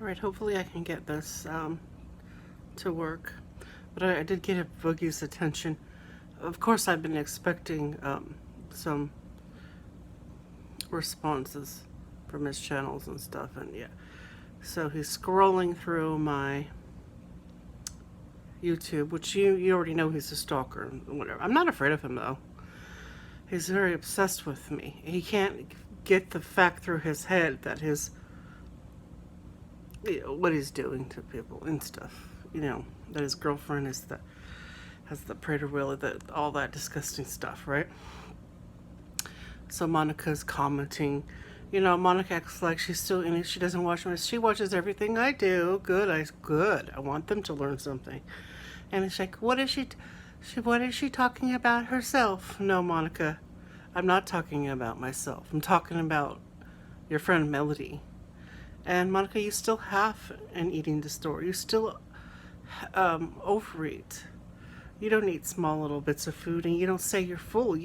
Alright, hopefully I can get this to work. But I did get Boogie's attention. Of course, I've been expecting some responses from his channels and stuff, and yeah. So he's scrolling through my YouTube, which you already know he's a stalker and whatever. I'm not afraid of him though. He's very obsessed with me. He can't get the fact through his head that what he's doing to people and stuff. That his girlfriend has the Prader-Willi, all that disgusting stuff, right? So Monica's commenting. Monica acts like she's still in it. She doesn't watch me. She watches everything I do. Good. I want them to learn something. And it's like, what is she talking about herself? No, Monica, I'm not talking about myself. I'm talking about your friend Melody. And Monica, you still have an eating disorder. You still overeat. You don't eat small little bits of food, and you don't say you're full.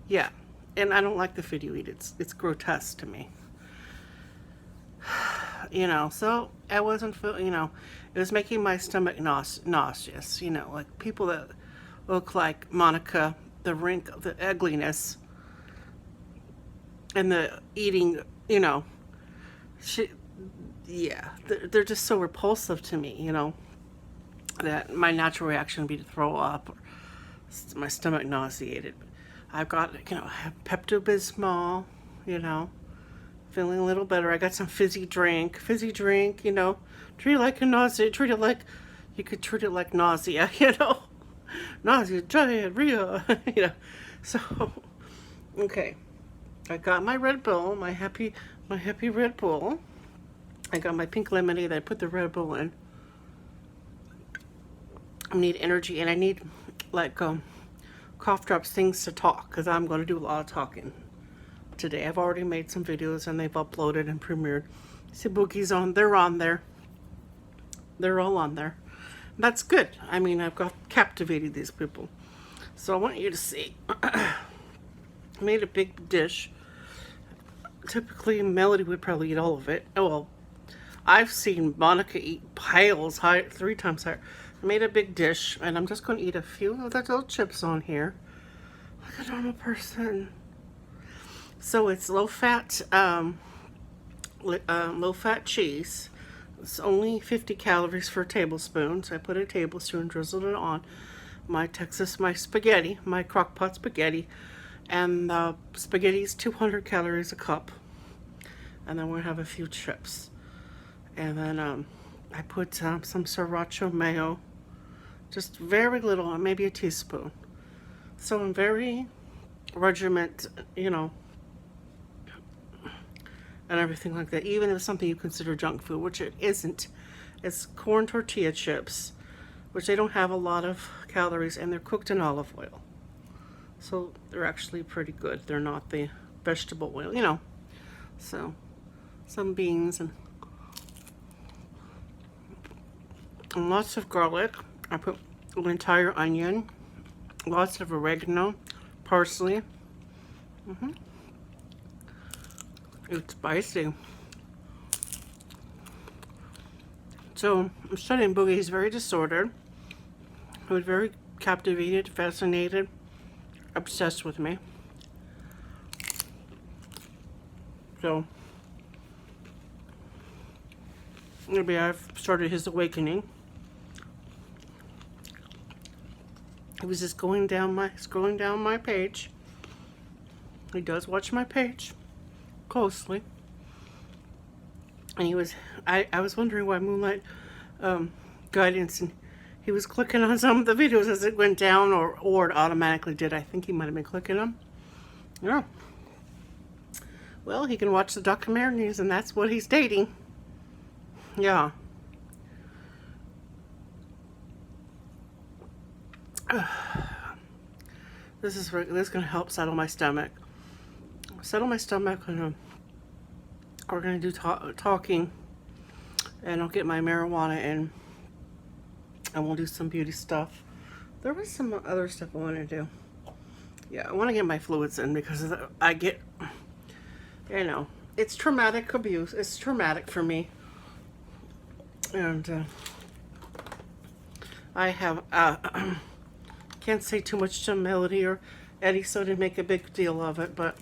Yeah. And I don't like the food you eat. It's grotesque to me. So I wasn't, it was making my stomach nauseous. Like people that look like Monica, the ugliness, and the eating, they're just so repulsive to me, that my natural reaction would be to throw up or my stomach nauseated. I've got, I have Pepto-Bismol, feeling a little better. I got some fizzy drink, treat it like a nausea, you could treat it like nausea, nausea, diarrhea, so, okay. I got my Red Bull, my happy Red Bull. I got my pink lemonade. I put the Red Bull in. I need energy, and I need cough drops, things to talk, because I'm going to do a lot of talking today. I've already made some videos, and they've uploaded and premiered. See, Boogie's on. They're on there. They're all on there. That's good. I mean, I've captivated these people. So I want you to see. I made a big dish. Typically, Melody would probably eat all of it. Oh, well, I've seen Monica eat piles 3 times higher. I made a big dish, and I'm just going to eat a few of the little chips on here, like a normal person. So it's low-fat cheese. It's only 50 calories for a tablespoon. So I put a tablespoon, drizzled it on my spaghetti, my crock pot spaghetti. And the spaghetti's 200 calories a cup. And then we'll have a few chips. And then I put some sriracha mayo. Just very little, maybe a teaspoon. So I'm very regiment, and everything like that. Even if it's something you consider junk food, which it isn't. It's corn tortilla chips, which they don't have a lot of calories, and they're cooked in olive oil. So they're actually pretty good. They're not the vegetable oil, So some beans and lots of garlic. I put an entire onion, lots of oregano, parsley. It's spicy. So I'm studying Boogie. He's very disordered. He was very captivated, fascinated, obsessed with me. So maybe I've started his awakening. He was just scrolling down my page. He does watch my page closely. And I was wondering why Moonlight Guidance, and he was clicking on some of the videos as it went down, or it automatically did. I think he might have been clicking them. Yeah. Well, he can watch the documentaries, and that's what he's dating. Yeah. This is going to help settle my stomach. And we're going to do talking, and I'll get my marijuana in, and we'll do some beauty stuff. There was some other stuff I want to do. Yeah, I want to get my fluids in, because I get, it's traumatic abuse. It's traumatic for me. And I have, can't say too much to Melody or Eddie, so I didn't make a big deal of it, but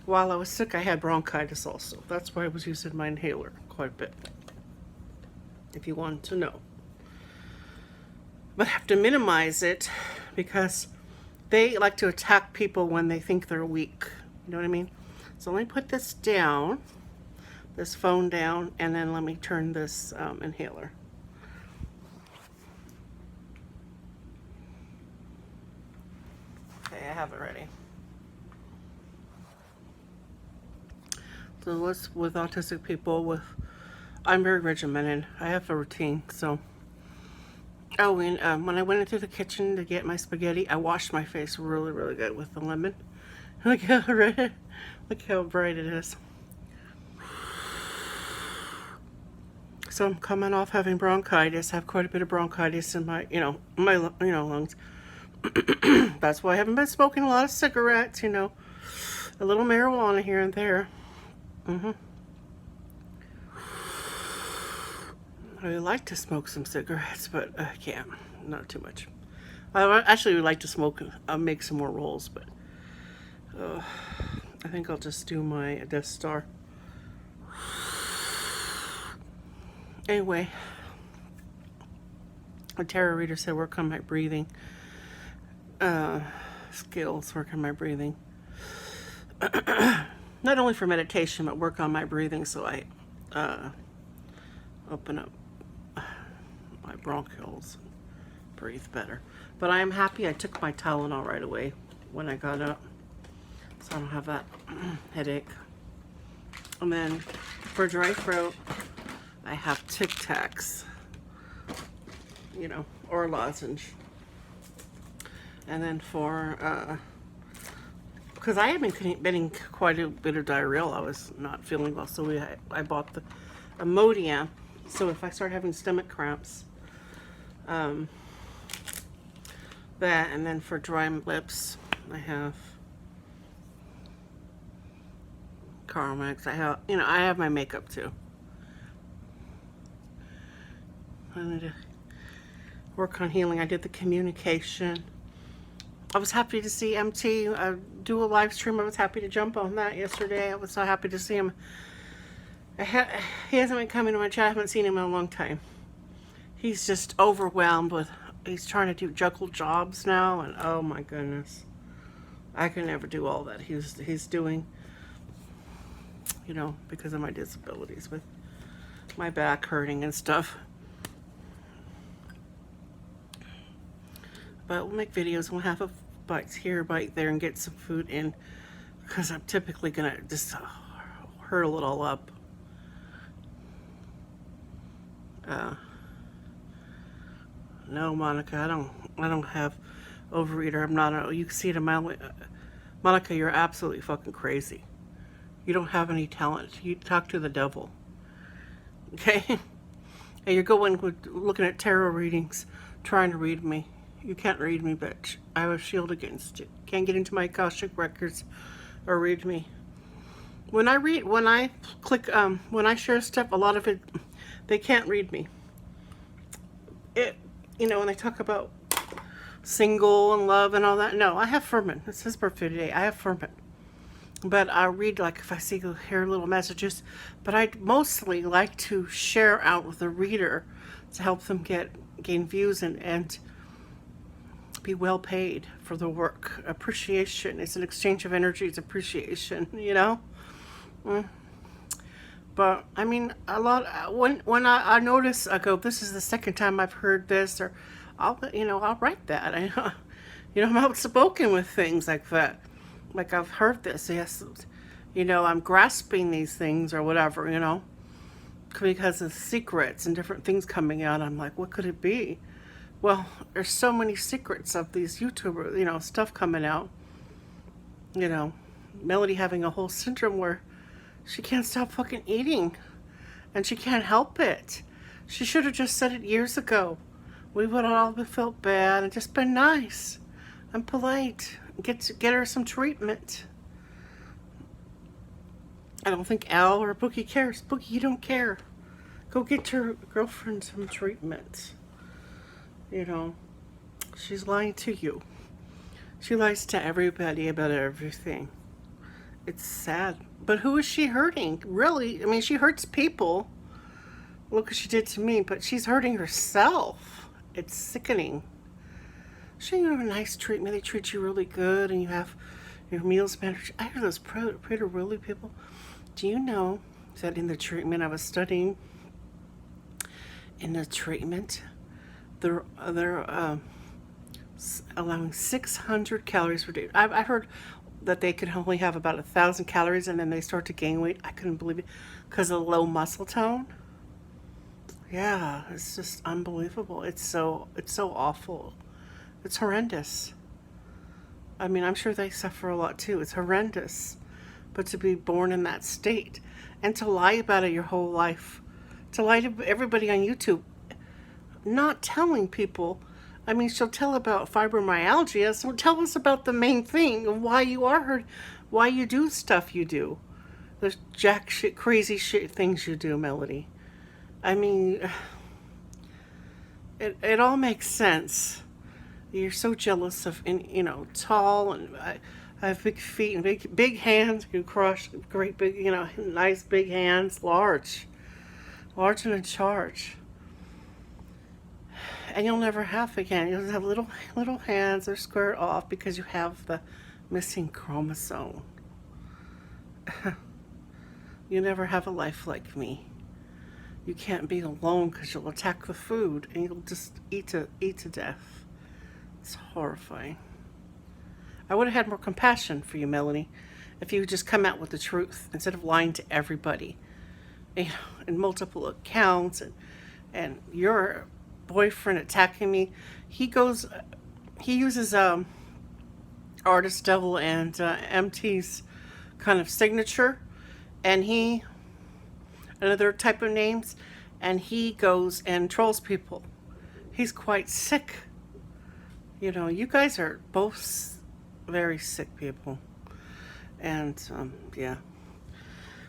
while I was sick, I had bronchitis also. That's why I was using my inhaler quite a bit, if you want to know. But I have to minimize it because they like to attack people when they think they're weak. You know what I mean? So let me put this down, this phone down, and then let me turn this inhaler. Okay, I have it ready. So with autistic people, I'm very regimented. I have a routine, so. Oh, and when I went into the kitchen to get my spaghetti, I washed my face really, really good with the lemon. Look how red, look how bright it is. So I'm coming off having bronchitis. I have quite a bit of bronchitis in my, lungs. That's why I haven't been smoking a lot of cigarettes, a little marijuana here and there. I would like to smoke some cigarettes, but I can't. Not too much. I actually would like to smoke, make some more rolls, but I think I'll just do my Death Star. Anyway, a tarot reader said work on my breathing skills, work on my breathing. Not only for meditation, but work on my breathing so I open up my bronchioles and breathe better. But I am happy I took my Tylenol right away when I got up, so I don't have that headache. And then for dry throat, I have Tic Tacs, or a lozenge. And then for, because I have been getting quite a bit of diarrhea, I was not feeling well, so I bought the Imodium. So if I start having stomach cramps, that, and then for dry lips, I have Carmex. I have my makeup too. I need to work on healing. I did the communication. I was happy to see MT do a live stream. I was happy to jump on that yesterday. I was so happy to see him. He hasn't been coming to my chat. I haven't seen him in a long time. He's just overwhelmed with, he's trying to juggle jobs now, and oh my goodness. I can never do all that he's doing, because of my disabilities with my back hurting and stuff. But we'll make videos. We'll have a bite here, a bite there, and get some food in, because I'm typically gonna just hurl it all up. No, Monica, I don't have overeater. I'm not. You can see it in my. Monica, you're absolutely fucking crazy. You don't have any talent. You talk to the devil. Okay? And you're going with looking at tarot readings, trying to read me. You can't read me, bitch. I have a shield against you. Can't get into my Akashic records or read me. When I click, when I share stuff, a lot of it, they can't read me. When they talk about single and love and all that, no, I have Furman. It's his birthday today. I have Furman. But I read, like, if I hear little messages, but I mostly like to share out with the reader to help them gain views and be well paid for the work. Appreciation. It's an exchange of energy. It's appreciation, But I mean, a lot, when I notice, I go, this is the second time I've heard this, or I'll write that. I'm outspoken with things like that. Like, I've heard this, yes, I'm grasping these things or whatever, because of secrets and different things coming out. I'm like, what could it be? Well, there's so many secrets of these YouTubers, stuff coming out. Melody having a whole syndrome where she can't stop fucking eating, and she can't help it. She should have just said it years ago. We would all have felt bad and just been nice and polite. Get her some treatment. I don't think Al or Bookie cares. Bookie, you don't care. Go get your girlfriend some treatment. You know, she's lying to you. She lies to everybody about everything. It's sad. But who is she hurting? Really? I mean, she hurts people. Look what she did to me, but she's hurting herself. It's sickening. She have a nice treatment. They treat you really good, and you have your meals managed. I hear those Prader-Willi people. Do you know that in the treatment I was studying, in the treatment, they're allowing 600 calories per day. I've heard that they could only have about 1,000 calories, and then they start to gain weight. I couldn't believe it because of low muscle tone. Yeah, it's just unbelievable. It's so awful. It's horrendous. I mean, I'm sure they suffer a lot too. It's horrendous. But to be born in that state and to lie about it your whole life, to lie to everybody on YouTube, not telling people. I mean, she'll tell about fibromyalgia, so tell us about the main thing of why you are hurt, why you do stuff you do. Those jack shit, crazy shit things you do, Melody. I mean, it all makes sense. You're so jealous of, you know, tall, and I have big feet and big hands. You crush great big, you know, nice big hands, large and in charge. And you'll never have again. You'll have little hands that are squared off because you have the missing chromosome. You never have a life like me. You can't be alone because you'll attack the food and you'll just eat to death. It's horrifying. I would have had more compassion for you, Melanie, if you would just come out with the truth instead of lying to everybody, you know, in multiple accounts, and your boyfriend attacking me. He uses Artist Devil and MT's kind of signature, and another type of names, and he goes and trolls people. He's quite sick. You know, you guys are both very sick people. And yeah.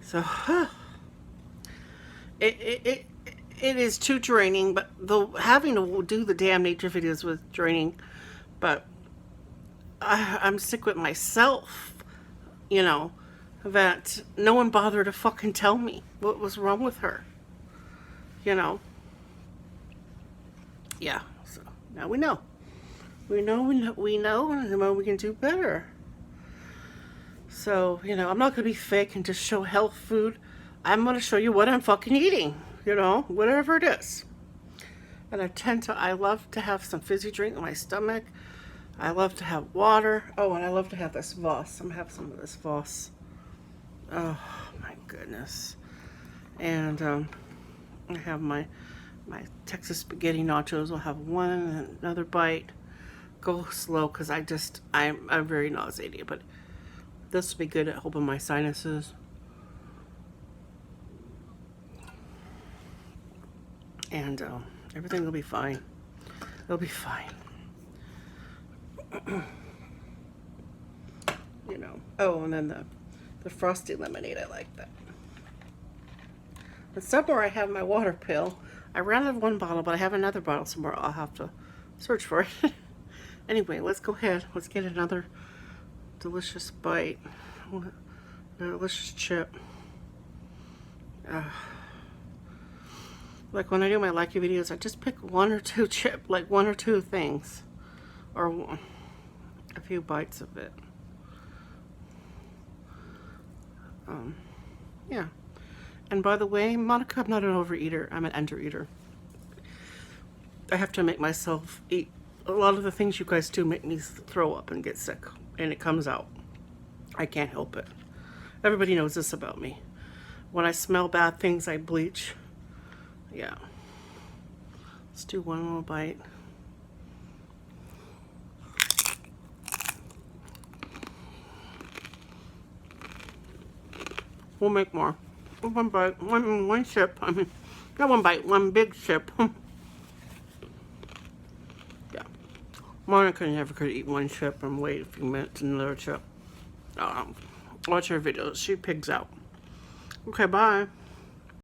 So it is too draining, but having to do the damn nature videos was draining. But I'm sick with myself, you know, that no one bothered to fucking tell me what was wrong with her, you know. Yeah, so now we know, and then we can do better. So, you know, I'm not going to be fake and just show health food. I'm going to show you what I'm fucking eating, you know, whatever it is. And I love to have some fizzy drink in my stomach. I love to have water. Oh, and I love to have this Voss. I'm going to have some of this Voss. Oh, my goodness. And I have my Texas spaghetti nachos. I'll have one and another bite. Go slow because I'm very nauseated, but this will be good at helping my sinuses. And everything will be fine. It'll be fine. You know. Oh, and then the frosty lemonade, I like that. And somewhere I have my water pill. I ran out of one bottle, but I have another bottle somewhere. I'll have to search for it. Anyway, let's go ahead. Let's get another delicious bite. Delicious chip. Like when I do my Likey videos, I just pick one or two one or two things. Or a few bites of it. Yeah. And by the way, Monica, I'm not an overeater. I'm an undereater. I have to make myself eat. A lot of the things you guys do make me throw up and get sick. And it comes out. I can't help it. Everybody knows this about me. When I smell bad things, I bleach. Yeah. Let's do one little bite. We'll make more. One bite, one sip. I mean, not one bite, one big sip. Yeah. Monica never could eat one chip and wait a few minutes and another chip. Watch her videos. She pigs out. Okay, bye.